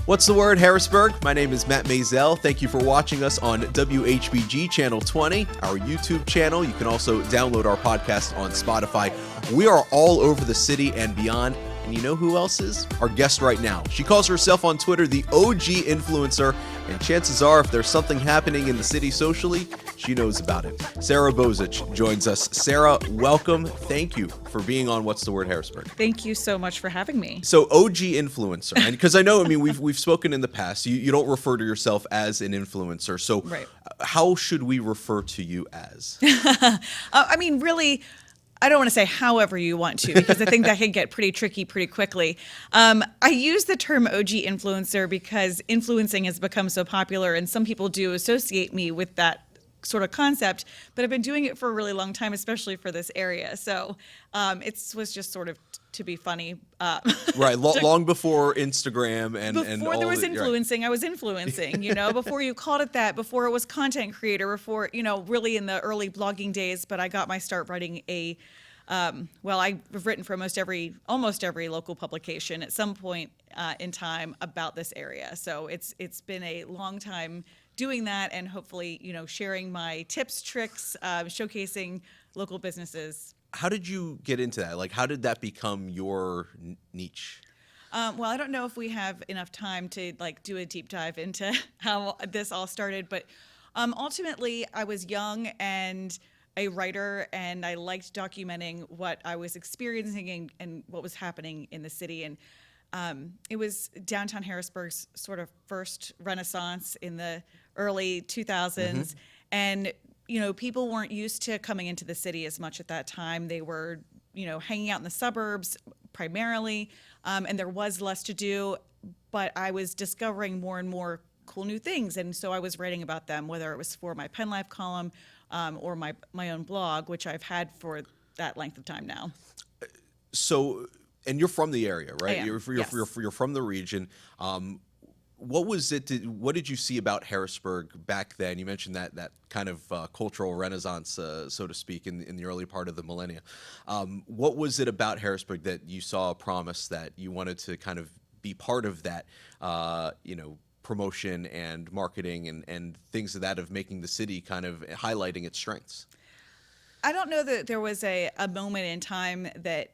What's the word, Harrisburg? My name is Matt Maisel. Thank you for watching us on WHBG Channel 20, our YouTube channel. You can also download our podcast on Spotify. We are all over the city and beyond. And you know who else is? Our guest right now. She calls herself on Twitter the OG influencer, and chances are if there's something happening in the city socially, she knows about it. Sara Bozich joins us. Sara, welcome. Thank you for being on What's the Word, Harrisburg. Thank you so much for having me. So OG influencer, and because I know, we've spoken in the past. You don't refer to yourself as an influencer. So Right. How should we refer to you as? Really, I don't want to say however you want to, because I think that can get pretty tricky pretty quickly. I use the term OG influencer because influencing has become so popular, and some people do associate me with that sort of concept, but I've been doing it for a really long time, especially for this area. So it was just sort of to be funny. Right, long before Instagram and before there was influencing, right. I was influencing, before you called it that, before it was content creator, before, really in the early blogging days. But I got my start writing I've written for almost every local publication at some point in time about this area. So it's been a long time doing that, and hopefully, sharing my tips, tricks, showcasing local businesses. How did you get into that? Like, how did that become your niche? Well, I don't know if we have enough time to do a deep dive into how this all started, but ultimately I was young and a writer, and I liked documenting what I was experiencing and what was happening in the city. And it was downtown Harrisburg's sort of first renaissance in the early 2000s. Mm-hmm. And, people weren't used to coming into the city as much at that time. They were, hanging out in the suburbs primarily, and there was less to do. But I was discovering more and more cool new things. And so I was writing about them, whether it was for my Penn Life column or my own blog, which I've had for that length of time now. So, and you're from the area, right? I am, yes. You're from the region. What was it? What did you see about Harrisburg back then? You mentioned that kind of cultural renaissance, so to speak, in the early part of the millennia. What was it about Harrisburg that you saw a promise that you wanted to kind of be part of that, promotion and marketing and things of that, of making the city kind of highlighting its strengths? I don't know that there was a moment in time that,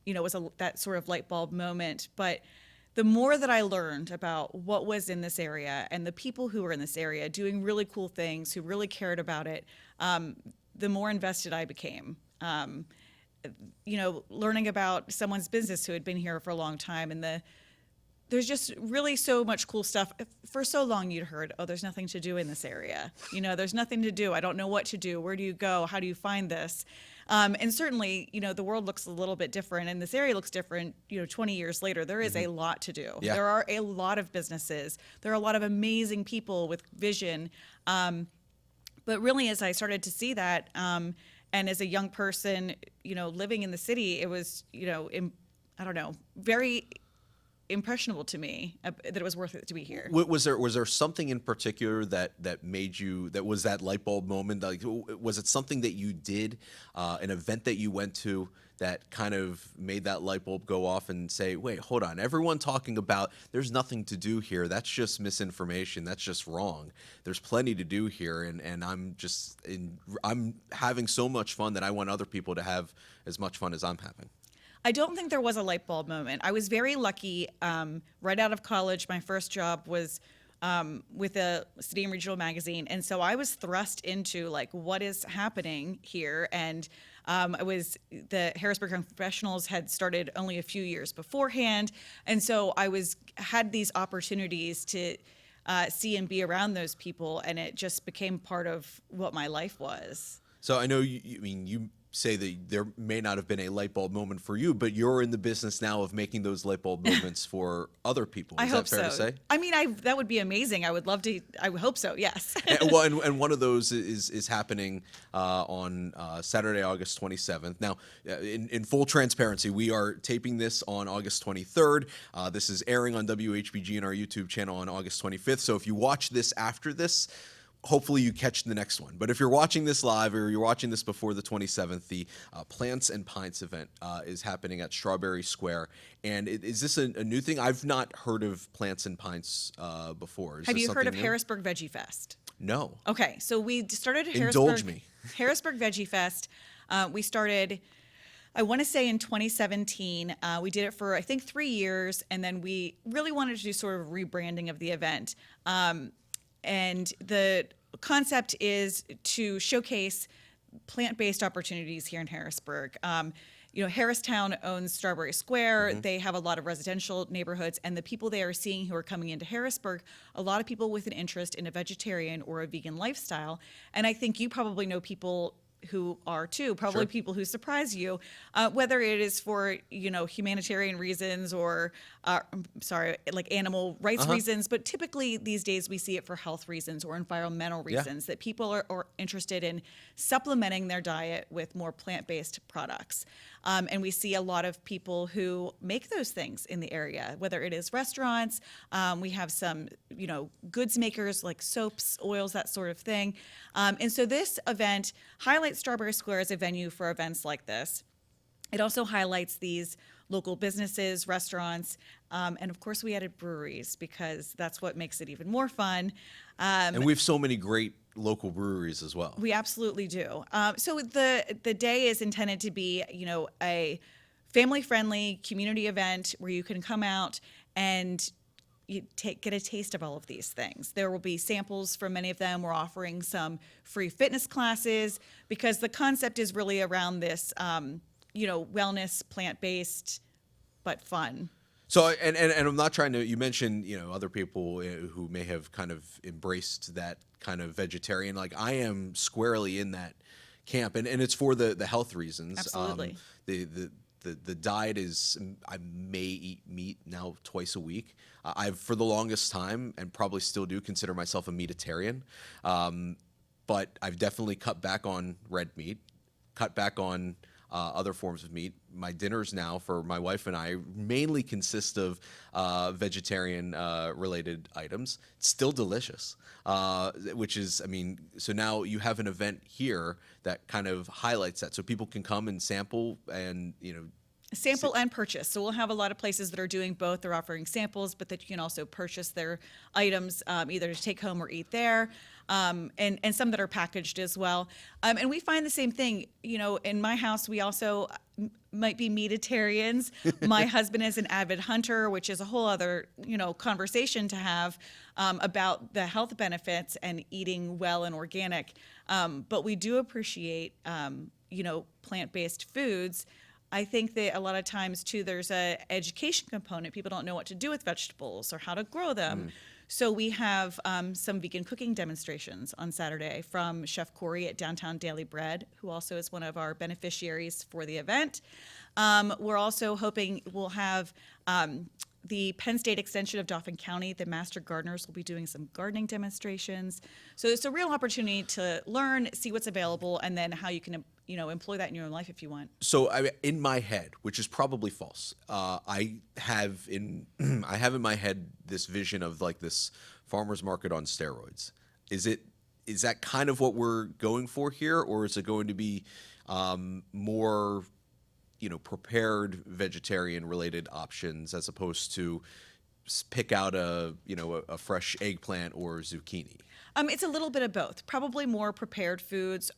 was that sort of light bulb moment, but the more that I learned about what was in this area and the people who were in this area doing really cool things, who really cared about it, the more invested I became. Learning about someone's business who had been here for a long time, and there's just really so much cool stuff. For so long you'd heard, oh, there's nothing to do in this area. There's nothing to do. I don't know what to do. Where do you go? How do you find this? And certainly, the world looks a little bit different, and this area looks different, 20 years later. There is a lot to do. Yeah. There are a lot of businesses. There are a lot of amazing people with vision. But really, as I started to see that, and as a young person, living in the city, it was, very impressionable to me that it was worth it to be here. Was there something in particular that made you, that was that light bulb moment? Like, was it something that you did, an event that you went to, that kind of made that light bulb go off and say, wait, hold on, everyone talking about there's nothing to do here, that's just misinformation, that's just wrong. There's plenty to do here, and I'm having so much fun that I want other people to have as much fun as I'm having. I don't think there was a light bulb moment. I was very lucky. Right out of college, my first job was with a city and regional magazine, and so I was thrust into what is happening here. And the Harrisburg Confessionals had started only a few years beforehand, and so I had these opportunities to see and be around those people, and it just became part of what my life was. So I know you say that there may not have been a light bulb moment for you, but you're in the business now of making those light bulb moments for other people. Is that fair to say? That would be amazing. I would love to. I would hope so. Yes. and one of those is happening on Saturday, August 27th. Now, in full transparency, we are taping this on August 23rd. This is airing on WHBG and our YouTube channel on August 25th. So if you watch this after this, hopefully you catch the next one. But if you're watching this live or you're watching this before the 27th, the Plants and Pints event is happening at Strawberry Square. And is this a new thing? I've not heard of Plants and Pints before. Have you heard of Harrisburg Veggie Fest? No. Okay, so we started Indulge me. Harrisburg Veggie Fest. We started, I want to say in 2017. We did it for, I think, 3 years, and then we really wanted to do sort of rebranding of the event. And the concept is to showcase plant-based opportunities here in Harrisburg. Harristown owns Strawberry Square. Mm-hmm. They have a lot of residential neighborhoods, and the people they are seeing who are coming into Harrisburg, a lot of people with an interest in a vegetarian or a vegan lifestyle. And I think you probably know people who are too, probably Sure. people who surprise you, whether it is for, humanitarian reasons or, like animal rights reasons. But typically these days we see it for health reasons or environmental reasons, that people are interested in supplementing their diet with more plant-based products. And we see a lot of people who make those things in the area, whether it is restaurants. We have some, goods makers like soaps, oils, that sort of thing. And so this event highlights Strawberry Square as a venue for events like this. It also highlights these local businesses, restaurants, and of course we added breweries because that's what makes it even more fun. And we have so many great local breweries as well. We absolutely do. So the day is intended to be, a family-friendly community event where you can come out and get a taste of all of these things. There will be samples from many of them. We're offering some free fitness classes because the concept is really around this, wellness, plant-based, but fun. So, and I'm not trying to, you mentioned, other people who may have kind of embraced that kind of vegetarian, like I am squarely in that camp, and it's for the health reasons. Absolutely. The diet is, I may eat meat now twice a week. I've, for the longest time, and probably still do, consider myself a meatitarian. But I've definitely cut back on red meat, cut back on other forms of meat. My dinners now for my wife and I mainly consist of vegetarian related items. It's still delicious, which is, so now you have an event here that kind of highlights that, so people can come and sample and, Sample and purchase. So we'll have a lot of places that are doing both. They're offering samples, but that you can also purchase their items either to take home or eat there, and some that are packaged as well. And we find the same thing. In my house, we also might be meatitarians. My husband is an avid hunter, which is a whole other conversation to have about the health benefits and eating well and organic. But we do appreciate plant-based foods. I think that a lot of times, too, there's a education component. People don't know what to do with vegetables or how to grow them. So we have some vegan cooking demonstrations on Saturday from Chef Corey at Downtown Daily Bread, who also is one of our beneficiaries for the event. We're also hoping we'll have the Penn State Extension of Dauphin County, the Master Gardeners, will be doing some gardening demonstrations. So it's a real opportunity to learn, see what's available, and then how you can employ that in your own life if you want. So in my head, which is probably false, I have in my head this vision of like this farmer's market on steroids. Is that kind of what we're going for here, or is it going to be more prepared vegetarian related options as opposed to pick out a fresh eggplant or zucchini? It's a little bit of both. Probably more prepared foods,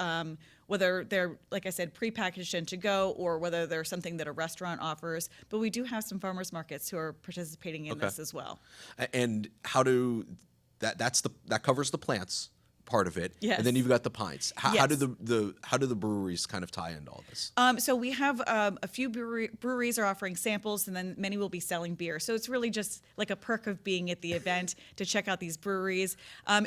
whether they're, like I said, prepackaged and to go, or whether they're something that a restaurant offers. But we do have some farmers markets who are participating in this as well. And how do that covers the plants part of it, yes. And then you've got the pints. How Yes. do the breweries kind of tie into all this? So we have a few breweries are offering samples, and then many will be selling beer. So it's really just like a perk of being at the event to check out these breweries.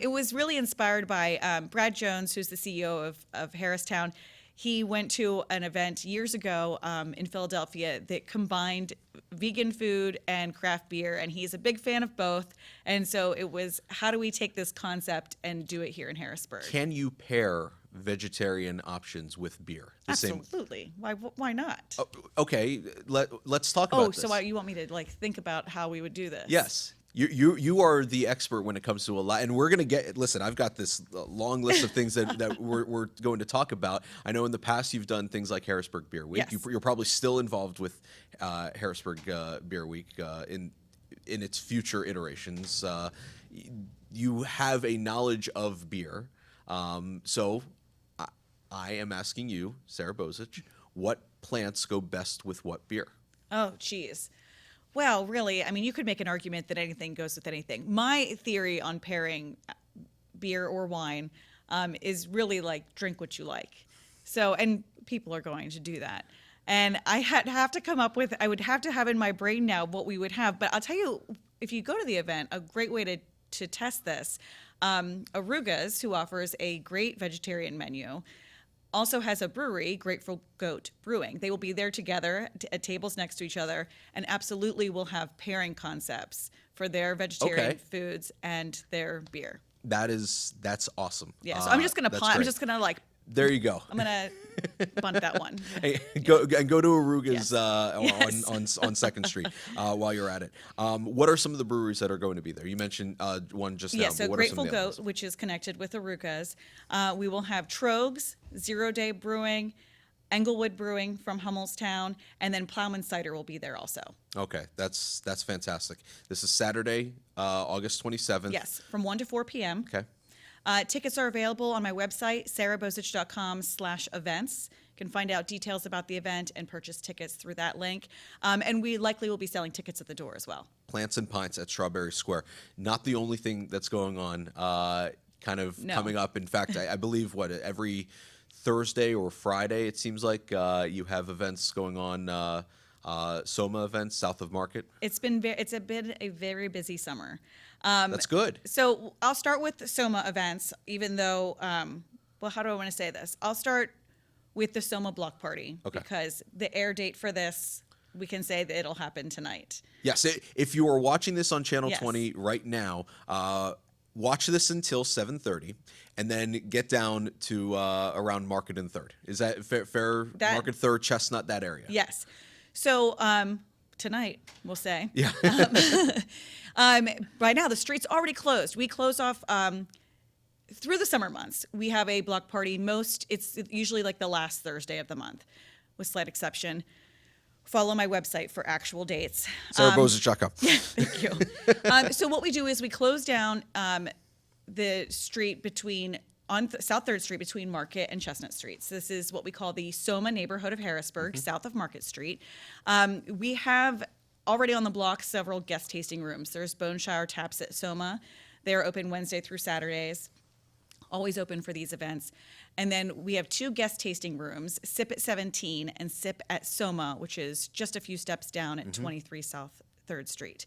It was really inspired by Brad Jones, who's the CEO of Harristown. He went to an event years ago in Philadelphia that combined vegan food and craft beer, and he's a big fan of both. And so it was, how do we take this concept and do it here in Harrisburg? Can you pair vegetarian options with beer? Absolutely. Why not? Okay, let's talk about this. So you want me to think about how we would do this? Yes. You are the expert when it comes to a lot, and we're gonna get. Listen, I've got this long list of things that we're going to talk about. I know in the past you've done things like Harrisburg Beer Week. Yes. You're probably still involved with Harrisburg Beer Week in its future iterations. You have a knowledge of beer, so I am asking you, Sara Bozich, what plants go best with what beer? Oh, geez. Well, really, I mean, you could make an argument that anything goes with anything. My theory on pairing beer or wine is really like drink what you like. So, and people are going to do that. And I have to come up with, I would have to have in my brain now what we would have. But I'll tell you, if you go to the event, a great way to test this, Arugas, who offers a great vegetarian menu, also has a brewery, Grateful Goat Brewing. They will be there together at tables next to each other, and absolutely will have pairing concepts for their vegetarian foods and their beer. That's awesome. Yeah, so I'm just gonna I'm just gonna like. There you go. I'm gonna bunt that one. Hey, go to Aruga's Yes. on Second Street while you're at it. What are some of the breweries that are going to be there? You mentioned one just now. Yeah, so but what Grateful are some of the Goat, others? which is connected with Aruga's. We will have Trogs, Zero Day Brewing, Englewood Brewing from Hummelstown, and then Plowman Cider will be there also. Okay, that's fantastic. This is Saturday, August 27th. Yes, from 1 to 4 p.m. Okay. Tickets are available on my website, sarabozich.com/events. You can find out details about the event and purchase tickets through that link. And we likely will be selling tickets at the door as well. Plants and Pints at Strawberry Square. Not the only thing that's going on coming up. In fact, I believe every Thursday or Friday, it seems like you have events going on, SoMa events south of Market. It's been a very busy summer. That's good. So I'll start with the SoMa events, even though, well, how do I want to say this? I'll start with the SoMa block party because the air date for this, we can say that it'll happen tonight. Yes, if you are watching this on Channel Yes. 20 right now, watch this until 7:30, and then get down to around Market and 3rd. Is that fair? Market 3rd, Chestnut, that area. Yes. So tonight, we'll say. Yeah. By now, the street's already closed. We close off through the summer months. We have a block party. It's usually like the last Thursday of the month, with slight exception. Follow my website for actual dates. SaraBozich.com. Thank you. So what we do is we close down the street on South 3rd Street between Market and Chestnut Streets. This is what we call the SoMa neighborhood of Harrisburg, south of Market Street. We have already on the block several guest tasting rooms. There's Boneshire Taps at SoMa. They're open Wednesday through Saturdays, always open for these events. And then we have 2 guest tasting rooms, Sip at 17 and Sip at SoMa, which is just a few steps down at 23 South 3rd Street.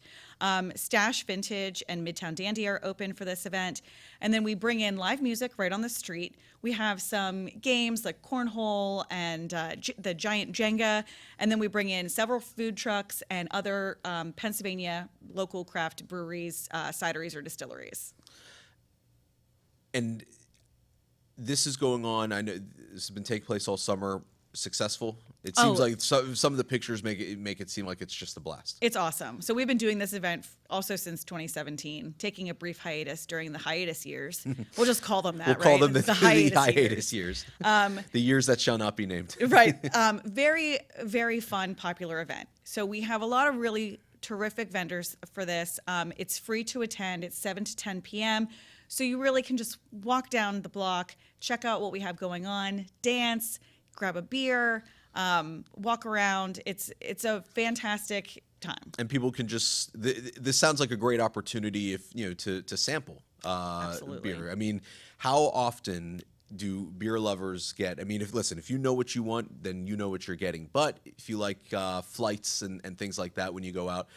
Stash Vintage and Midtown Dandy are open for this event. And then we bring in live music right on the street. We have some games like cornhole and the giant Jenga. And then we bring in several food trucks and other Pennsylvania local craft breweries, cideries, or distilleries. And this is going on. I know this has been taking place all summer. Successful. It seems like some of the pictures make it seem like it's just a blast. It's awesome. So we've been doing this event also since 2017, taking a brief hiatus during the hiatus years. We'll just call them that. We'll call them the hiatus years. The years that shall not be named. Right. Very, very fun, popular event. So we have a lot of really terrific vendors for this. It's free to attend. It's 7 to 10 p.m. So you really can just walk down the block, check out what we have going on, dance, grab a beer, walk around. It's a fantastic time. And people can just this sounds like a great opportunity to sample Absolutely. beer. I mean, how often do beer lovers get? I mean, if you know what you want, then you know what you're getting. But if you like flights and things like that, when you go out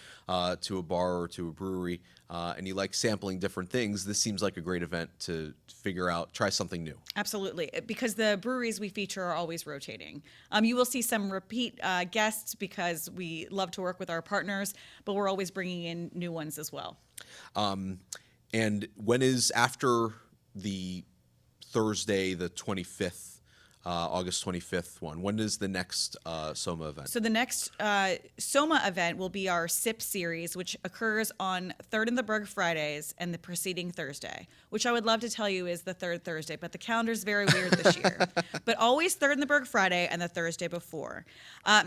to a bar or to a brewery and you like sampling different things, this seems like a great event to try something new. Absolutely, because the breweries we feature are always rotating. You will see some repeat guests because we love to work with our partners, but we're always bringing in new ones as well. And when is after the Thursday, the 25th, August 25th one. When is the next SoMa event? So the next SoMa event will be our SIP series, which occurs on Third in the Berg Fridays and the preceding Thursday, which I would love to tell you is the third Thursday, but the calendar's very weird this year. But always Third in the Berg Friday and the Thursday before.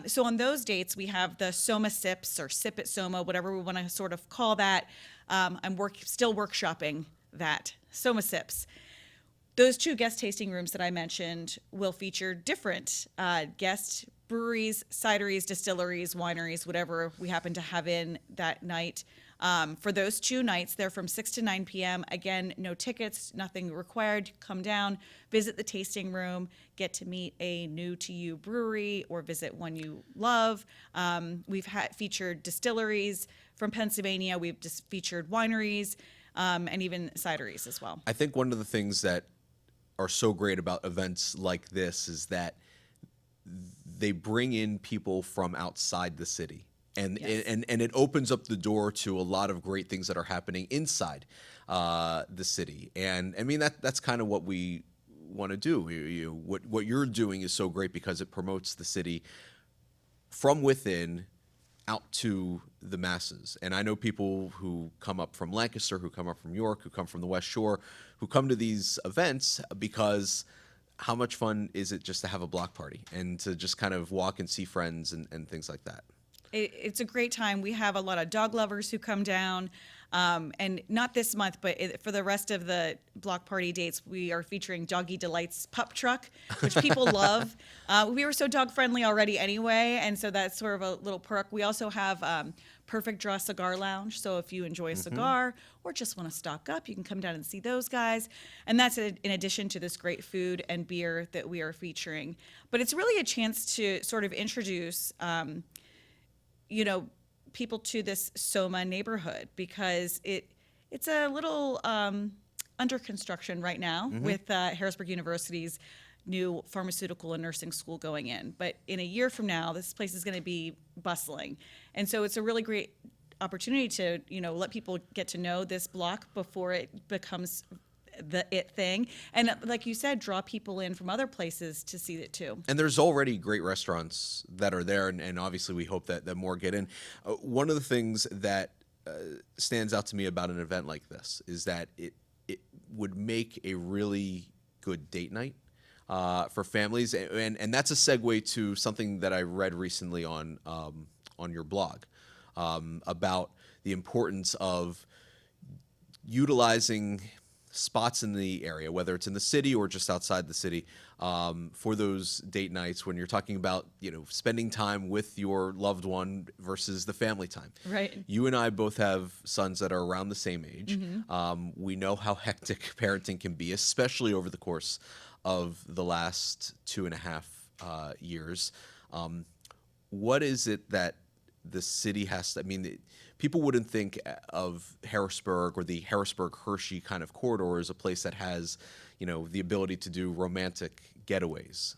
So on those dates, we have the SoMa SIPs or SIP at SoMa, whatever we want to sort of call that. I'm still workshopping that, SoMa SIPs. Those two guest tasting rooms that I mentioned will feature different guest breweries, cideries, distilleries, wineries, whatever we happen to have in that night. For those 2 nights, they're from 6 to 9 p.m. Again, no tickets, nothing required. Come down, visit the tasting room, get to meet a new-to-you brewery or visit one you love. We've featured distilleries from Pennsylvania. We've just featured wineries and even cideries as well. I think one of the things that are so great about events like this is that they bring in people from outside the city. And, Yes. and it opens up the door to a lot of great things that are happening inside the city. And I mean, that's kind of what we want to do. What you're doing is so great because it promotes the city from within out to the masses. And I know people who come up from Lancaster, who come up from York, who come from the West Shore, who come to these events because how much fun is it just to have a block party and to just kind of walk and see friends and things like that? It's a great time. We have a lot of dog lovers who come down. And not this month, but for the rest of the block party dates, we are featuring Doggy Delight's Pup Truck, which people love. We were so dog friendly already anyway, and so that's sort of a little perk. We also have Perfect Draw Cigar Lounge, so if you enjoy a cigar or just want to stock up, you can come down and see those guys. And that's in addition to this great food and beer that we are featuring. But it's really a chance to sort of introduce, people to this SoMa neighborhood because it's a little under construction right now with Harrisburg University's new pharmaceutical and nursing school going in. But in a year from now, this place is going to be bustling. And so it's a really great opportunity to, let people get to know this block before it becomes the it thing. And like you said, draw people in from other places to see it too. And there's already great restaurants that are there, and obviously we hope that more get in. One of the things that stands out to me about an event like this is that it would make a really good date night for families, and that's a segue to something that I read recently on your blog about the importance of utilizing spots in the area, whether it's in the city or just outside the city, for those date nights when you're talking about, spending time with your loved one versus the family time. Right. You and I both have sons that are around the same age. We know how hectic parenting can be, especially over the course of the last 2.5 years. What is it that the city has to, people wouldn't think of Harrisburg or the Harrisburg-Hershey kind of corridor as a place that has, the ability to do romantic getaways.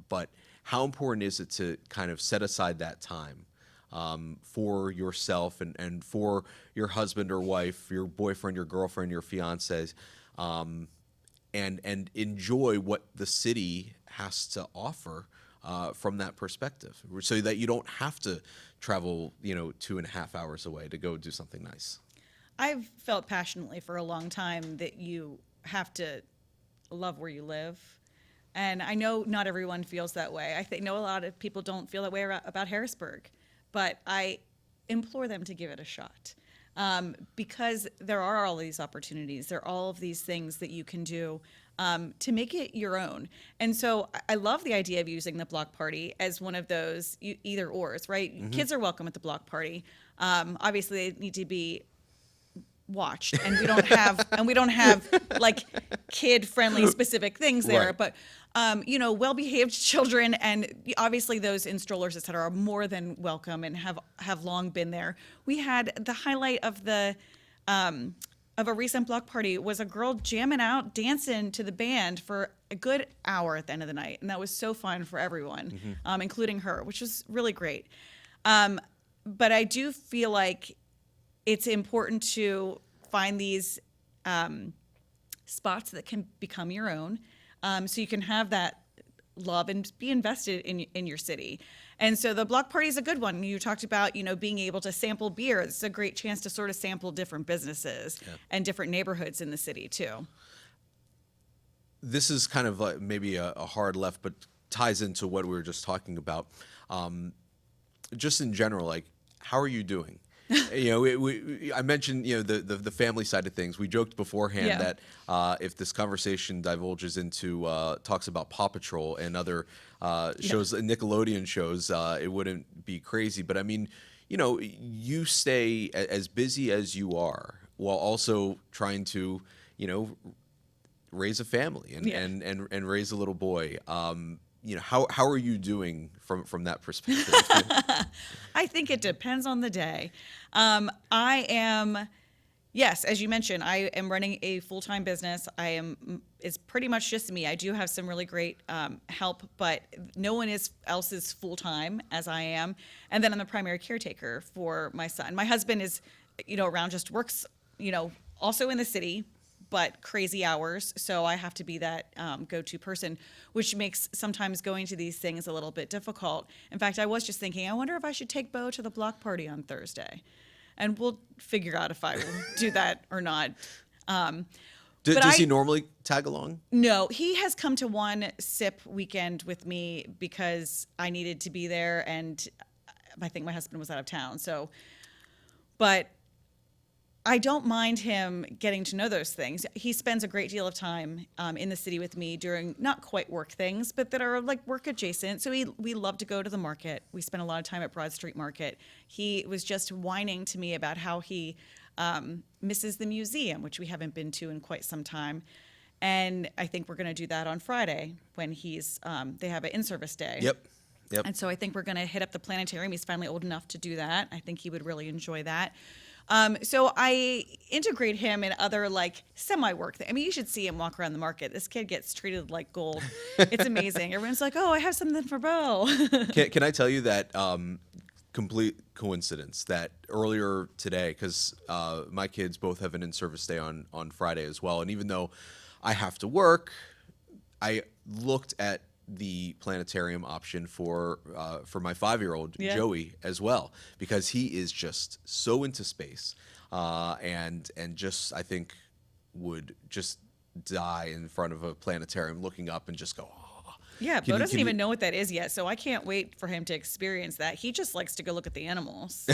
But how important is it to kind of set aside that time for yourself and for your husband or wife, your boyfriend, your girlfriend, your fiancé, and enjoy what the city has to offer from that perspective, so that you don't have to travel, 2.5 hours away to go do something nice. I've felt passionately for a long time that you have to love where you live. And I know not everyone feels that way. I know a lot of people don't feel that way about Harrisburg, but I implore them to give it a shot. Because there are all these opportunities. There are all of these things that you can do to make it your own. And so I love the idea of using the block party as one of those either ors, right? Kids are welcome at the block party. Obviously, they need to be watched, and we don't have like kid-friendly specific things there, Right. but well-behaved children and obviously those in strollers, et cetera, are more than welcome and have long been there. We had the highlight of of a recent block party was a girl jamming out, dancing to the band for a good hour at the end of the night, and that was so fun for everyone, including her, which was really great. But I do feel like it's important to find these spots that can become your own, so you can have that love and be invested in your city. And so the block party is a good one. You talked about, being able to sample beer. It's a great chance to sort of sample different businesses and different neighborhoods in the city too. This is kind of like maybe a hard left, but ties into what we were just talking about. Just in general, like, how are you doing? I mentioned, the family side of things. We joked beforehand that if this conversation divulges into talks about Paw Patrol and other shows, Nickelodeon shows, it wouldn't be crazy. But I mean, you stay as busy as you are while also trying to, raise a family and raise a little boy. How are you doing from that perspective? I think it depends on the day. Yes, as you mentioned, I am running a full-time business. It's pretty much just me. I do have some really great help, but no one else is full-time as I am. And then I'm the primary caretaker for my son. My husband is, around, just works, also in the city, but crazy hours. So I have to be that go-to person, which makes sometimes going to these things a little bit difficult. In fact, I was just thinking, I wonder if I should take Bo to the block party on Thursday. And we'll figure out if I will do that or not. Does he normally tag along? No, he has come to one SIP weekend with me because I needed to be there, and I think my husband was out of town. But I don't mind him getting to know those things. He spends a great deal of time in the city with me during not quite work things, but that are like work adjacent. So we love to go to the market. We spend a lot of time at Broad Street Market. He was just whining to me about how he misses the museum, which we haven't been to in quite some time. And I think we're going to do that on Friday when they have an in-service day. Yep. And so I think we're going to hit up the planetarium. He's finally old enough to do that. I think he would really enjoy that. So I integrate him in other like semi-work things. I mean, you should see him walk around the market. This kid gets treated like gold. It's amazing. Everyone's like, "Oh, I have something for Bo." Can I tell you that complete coincidence that earlier today, because my kids both have an in-service day on Friday as well, and even though I have to work, I looked at the planetarium option for my 5-year-old Joey as well, because he is just so into space and just I think would just die in front of a planetarium looking up and just go, oh. Yeah, Bo doesn't even know what that is yet, so I can't wait for him to experience that. He just likes to go look at the animals.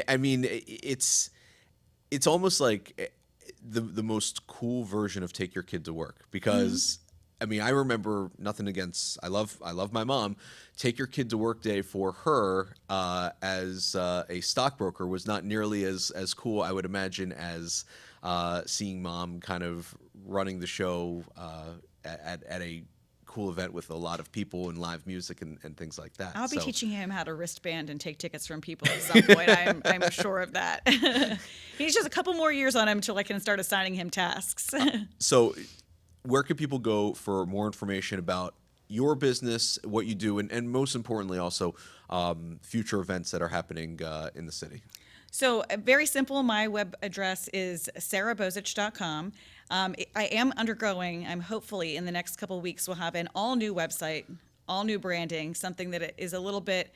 I mean, it's almost like the most cool version of take your kid to work, because I mean, I remember, nothing against, I love my mom. Take your kid to work day for her as a stockbroker was not nearly as cool, I would imagine, as seeing mom kind of running the show at a cool event with a lot of people and live music and things like that. I'll be teaching him how to wristband and take tickets from people at some point. I'm sure of that. He's just a couple more years on him until I can start assigning him tasks. So where can people go for more information about your business, what you do, and most importantly also future events that are happening in the city? So very simple. My web address is sarabozich.com. I am undergoing, hopefully in the next couple of weeks, we'll have an all-new website, all-new branding, something that is a little bit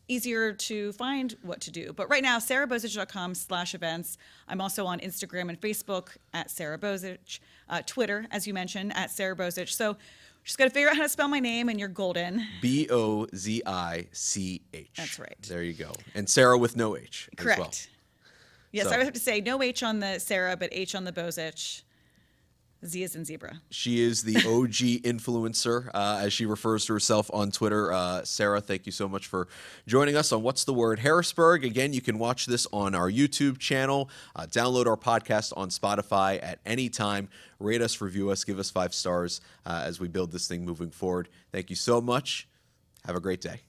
easier to find what to do. But right now, sarabozich.com/events. I'm also on Instagram and Facebook at Sara Bozich, Twitter, as you mentioned, at Sara Bozich. So just got to figure out how to spell my name, and you're golden. Bozich. That's right. There you go. And Sarah with no H. Correct. As well. Yes, So, I would have to say no H on the Sarah, but H on the Bozich. Z is in zebra. She is the OG influencer, as she refers to herself on Twitter. Sarah, thank you so much for joining us on What's the Word Harrisburg. Again, you can watch this on our YouTube channel. Download our podcast on Spotify at any time. Rate us, review us, give us 5 stars as we build this thing moving forward. Thank you so much. Have a great day.